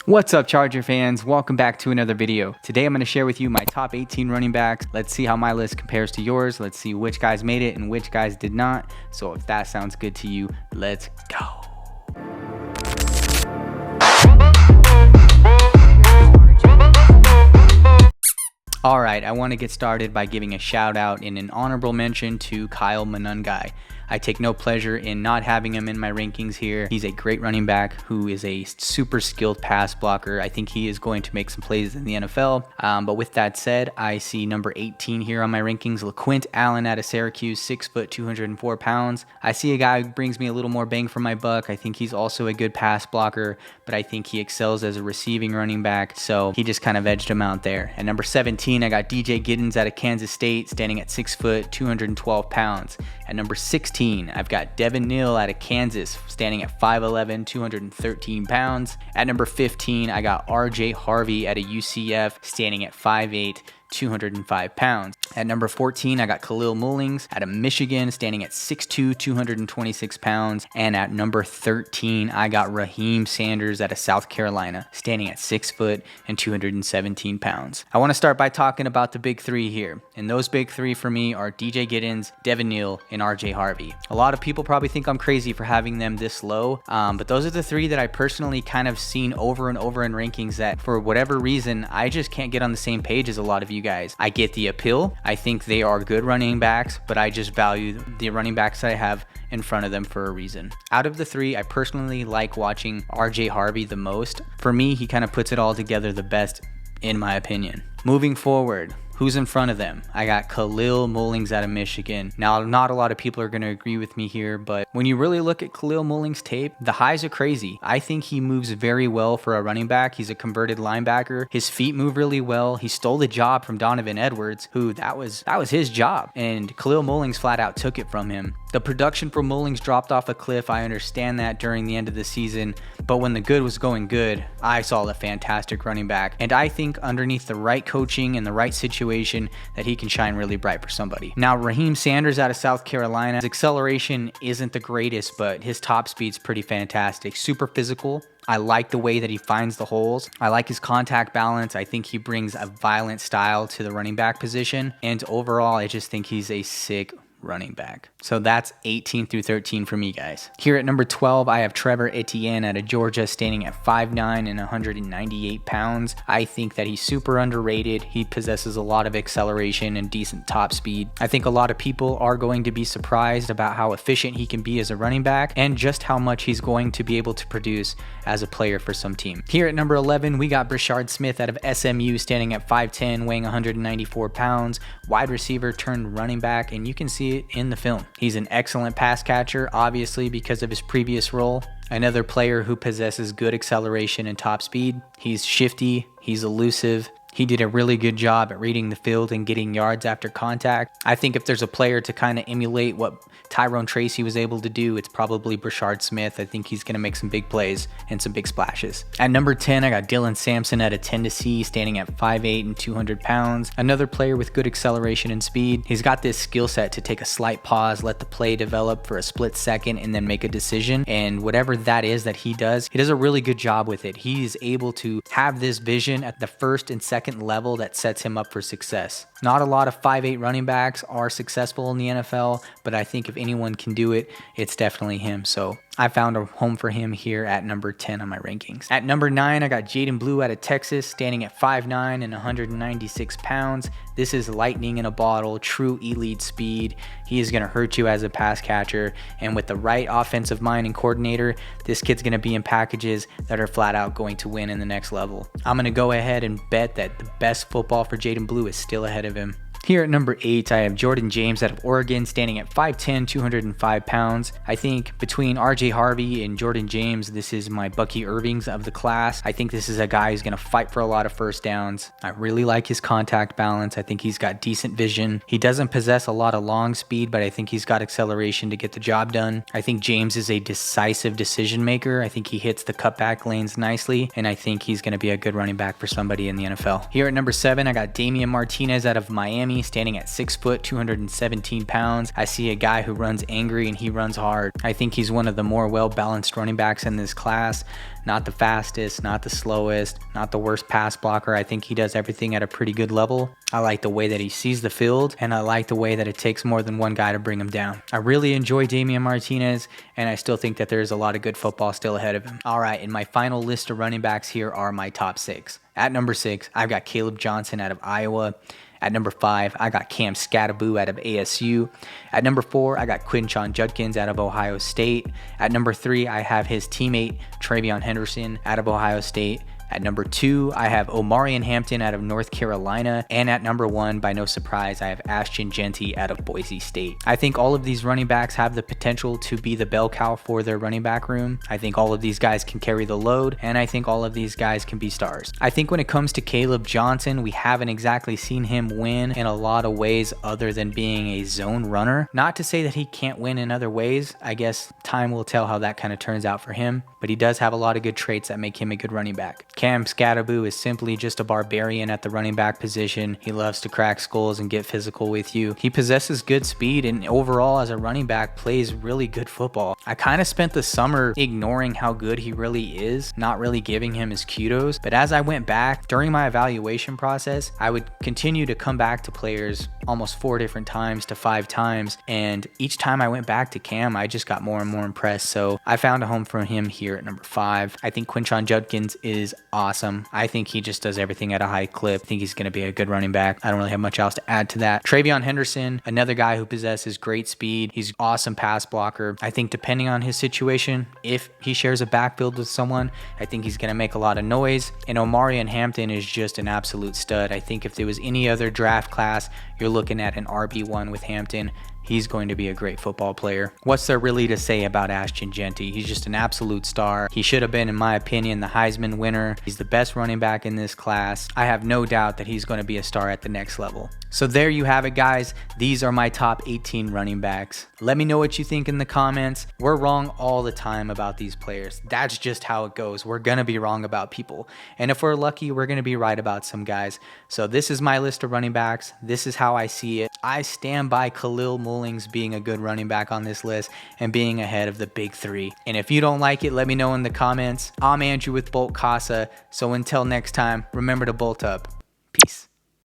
What's up, Charger fans? Welcome back to another video. Today I'm going to share with you my top 18 running backs. Let's see how my list compares to yours. Let's see which guys made it and which guys did not. So if that sounds good to you, let's go. All right, I want to get started by giving a shout out and an honorable mention to Kyle Monangai. I take no pleasure in not having him in my rankings here. He's a great running back who is a super skilled pass blocker. I think he is going to make some plays in the NFL. But with that said, I see number 18 here on my rankings, LaQuint Allen out of Syracuse, 6 foot, 204 pounds. I see a guy who brings me a little more bang for my buck. I think he's also a good pass blocker, but I think he excels as a receiving running back. So he just kind of edged him out there. At number 17, I got DJ Giddens out of Kansas State, standing at 6 foot, 212 pounds. At number 16, I've got Devin Neal out of Kansas, standing at 5'11", 213 pounds. At number 15, I got RJ Harvey out of UCF, standing at 5'8", 205 pounds. At number 14, I got Kyle Monangai out of Michigan, standing at 6'2", 226 pounds. And at number 13, I got Raheem Sanders out of South Carolina, standing at 6 foot and 217 pounds. I want to start by talking about the big three here. And those big three for me are DJ Giddens, Devin Neal, and RJ Harvey. A lot of people probably think I'm crazy for having them this low, but those are the three that I personally kind of seen over and over in rankings that for whatever reason, I just can't get on the same page as a lot of you guys. I get the appeal. I think they are good running backs, but I just value the running backs that I have in front of them for a reason. Out of the three, I personally like watching RJ Harvey the most. For me, he kind of puts it all together the best, in my opinion. Moving forward, who's in front of them? I got Kyle Monangai out of Michigan. Now, not a lot of people are going to agree with me here, but when you really look at Kyle Monangai's tape, the highs are crazy. I think he moves very well for a running back. He's a converted linebacker. His feet move really well. He stole the job from Donovan Edwards, who that was his job, and Kyle Monangai flat out took it from him. The production for Monangai dropped off a cliff. I understand that during the end of the season, but when the good was going good, I saw a fantastic running back, and I think underneath the right coaching and the right situation that he can shine really bright for somebody. Now, Raheem Sanders out of South Carolina, his acceleration isn't the greatest, but his top speed's pretty fantastic. Super physical. I like the way that he finds the holes. I like his contact balance. I think he brings a violent style to the running back position, and overall, I just think he's a sick running back. So that's 18 through 13 for me, guys. Here at number 12, I have Trevor Etienne out of Georgia, standing at 5'9" and 198 pounds. I think that he's super underrated. He possesses a lot of acceleration and decent top speed. I think a lot of people are going to be surprised about how efficient he can be as a running back and just how much he's going to be able to produce as a player for some team. Here at number 11, we got Brashard Smith out of SMU, standing at 5'10", weighing 194 pounds, wide receiver turned running back, and you can see it in the film. He's an excellent pass catcher, obviously because of his previous role. Another player who possesses good acceleration and top speed. He's shifty, he's elusive. He did a really good job at reading the field and getting yards after contact. I think if there's a player to kind of emulate what Tyrone Tracy was able to do, it's probably Brashard Smith. I think he's going to make some big plays and some big splashes. At number 10, I got Dylan Sampson out of Tennessee, standing at 5'8" and 200 pounds. Another player with good acceleration and speed. He's got this skill set to take a slight pause, let the play develop for a split second, and then make a decision. And whatever that is that he does a really good job with it. He's able to have this vision at the first and second level that sets him up for success. Not a lot of 5'8" running backs are successful in the NFL, but I think if anyone can do it, it's definitely him. So I found a home for him here at number 10 on my rankings. At number 9, I got Jaden Blue out of Texas, standing at 5'9" and 196 pounds. This is lightning in a bottle, true elite speed. He is going to hurt you as a pass catcher, and with the right offensive mind and coordinator, this kid's going to be in packages that are flat out going to win in the next level. I'm going to go ahead and bet that the best football for Jaden Blue is still ahead of him. Here at number 8, I have Jordan James out of Oregon, standing at 5'10", 205 pounds. I think between RJ Harvey and Jordan James, this is my Bucky Irvings of the class. I think this is a guy who's going to fight for a lot of first downs. I really like his contact balance. I think he's got decent vision. He doesn't possess a lot of long speed, but I think he's got acceleration to get the job done. I think James is a decisive decision maker. I think he hits the cutback lanes nicely, and I think he's going to be a good running back for somebody in the NFL. Here at number 7, I got Damian Martinez out of Miami, standing at 6 foot, 217 pounds. I see a guy who runs angry and he runs hard. I think he's one of the more well-balanced running backs in this class. Not the fastest, not the slowest, not the worst pass blocker. I think he does everything at a pretty good level. I like the way that he sees the field, and I like the way that it takes more than one guy to bring him down. I really enjoy Damian Martinez, and I still think that there's a lot of good football still ahead of him. All right, and my final list of running backs here are my top 6. At number 6, I've got Caleb Johnson out of Iowa. At number 5, I got Cam Scattaboo out of ASU. At number 4, I got Quinshon Judkins out of Ohio State. At number 3, I have his teammate Travion Henderson out of Ohio State. At number 2, I have Omarion Hampton out of North Carolina. And at number 1, by no surprise, I have Ashton Jeanty out of Boise State. I think all of these running backs have the potential to be the bell cow for their running back room. I think all of these guys can carry the load, and I think all of these guys can be stars. I think when it comes to Caleb Johnson, we haven't exactly seen him win in a lot of ways other than being a zone runner. Not to say that he can't win in other ways. I guess time will tell how that kind of turns out for him, but he does have a lot of good traits that make him a good running back. Cam Scattaboo is simply just a barbarian at the running back position. He loves to crack skulls and get physical with you. He possesses good speed, and overall as a running back plays really good football. I kind of spent the summer ignoring how good he really is, not really giving him his kudos, but as I went back during my evaluation process, I would continue to come back to players almost 4 different times to 5 times, and each time I went back to Cam, I just got more and more impressed. So I found a home for him here at number 5. I think Quinshon Judkins is awesome. I think he just does everything at a high clip. I think he's going to be a good running back. I don't really have much else to add to that. Travion Henderson, another guy who possesses great speed. He's an awesome pass blocker. I think depending on his situation, if he shares a backfield with someone, I think he's going to make a lot of noise. And Omarion Hampton is just an absolute stud. I think if there was any other draft class, you're looking at an RB1 with Hampton. He's going to be a great football player. What's there really to say about Ashton Jeanty? He's just an absolute star. He should have been, in my opinion, the Heisman winner. He's the best running back in this class. I have no doubt that he's going to be a star at the next level. So there you have it, guys. These are my top 18 running backs. Let me know what you think in the comments. We're wrong all the time about these players. That's just how it goes. We're going to be wrong about people. And if we're lucky, we're going to be right about some guys. So this is my list of running backs. This is how I see it. I stand by Khalil Mullings being a good running back on this list and being ahead of the big 3. And if you don't like it, let me know in the comments. I'm Andrew with Boltcasa. So until next time, remember to bolt up. Peace.